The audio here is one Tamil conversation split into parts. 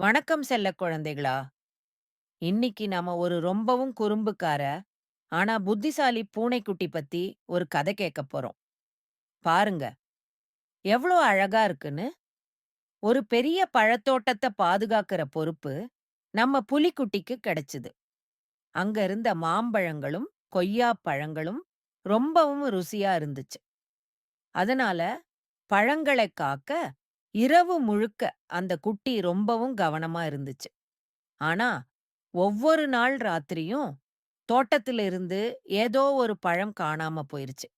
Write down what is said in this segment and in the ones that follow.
வணக்கம் செல்ல குழந்தைகளா. இன்னைக்கு நாம ஒரு ரொம்பவும் குறும்புக்கார, ஆனா புத்திசாலி பூனைக்குட்டி பத்தி ஒரு கதை கேட்க போறோம். பாருங்க, எவ்ளோ அழகா இருக்குன்னு. ஒரு பெரிய பழத்தோட்டத்த பாதுகாக்கிற பொறுப்பு நம்ம புலிக்குட்டிக்கு கிடைச்சது. அங்க இருந்த மாம்பழங்களும், கொய்யா பழங்களும் ரொம்பவும் ருசியா இருந்துச்சு. அதனால பழங்களைக் காக்க இரவு முழுக்க அந்த குட்டி ரொம்பவும் கவனமா இருந்துச்சு. ஆனா, ஒவ்வொரு நாள் ராத்திரியும் தோட்டத்துல இருந்து ஏதோ ஒரு பழம் காணாம போயிருச்சு.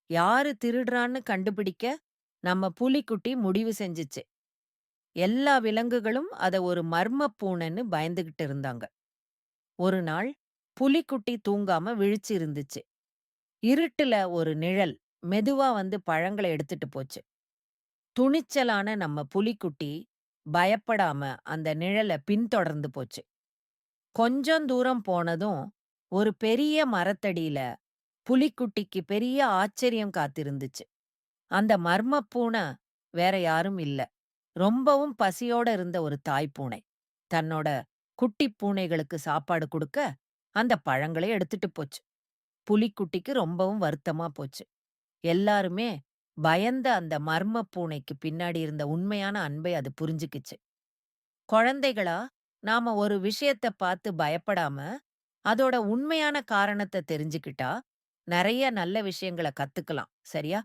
யாரு திருடுறான்னு கண்டுபிடிக்க நம்ம புலிக்குட்டி முடிவு செஞ்சுச்சு. எல்லா விலங்குகளும் அத ஒரு மர்ம பூனைன்னு பயந்துகிட்டு இருந்தாங்க. ஒரு நாள் புலிக்குட்டி தூங்காம விழிச்சு இருந்துச்சு. இருட்டுல ஒரு நிழல் மெதுவா வந்து பழங்கள எடுத்துட்டு போச்சு. துணிச்சலான நம்ம புலிக்குட்டி பயப்படாம அந்த நிழல பின்தொடர்ந்து போச்சு. கொஞ்சம் தூரம் போனதும் ஒரு பெரிய மரத்தடியில புலிக்குட்டிக்கு பெரிய ஆச்சரியம் காத்திருந்துச்சு. அந்த மர்ம பூனை வேற யாரும் இல்ல. ரொம்பவும் பசியோட இருந்த ஒரு தாய் பூனை. தன்னோட குட்டி பூனைகளுக்கு சாப்பாடு குடுக்க அந்த பழங்களை எடுத்துட்டு போச்சு. புலிக்குட்டிக்கு ரொம்பவும் வருத்தமா போச்சு. எல்லாருமே பயந்த அந்த மர்ம பூனைக்கு பின்னாடி இருந்த உண்மையான அன்பை அது புரிஞ்சுக்கிச்சு. குழந்தைகளா, நாம ஒரு விஷயத்த பார்த்து பயப்படாம, அதோட உண்மையான காரணத்த தெரிஞ்சுக்கிட்டா, நெறைய நல்ல விஷயங்கள கத்துக்கலாம். சரியா?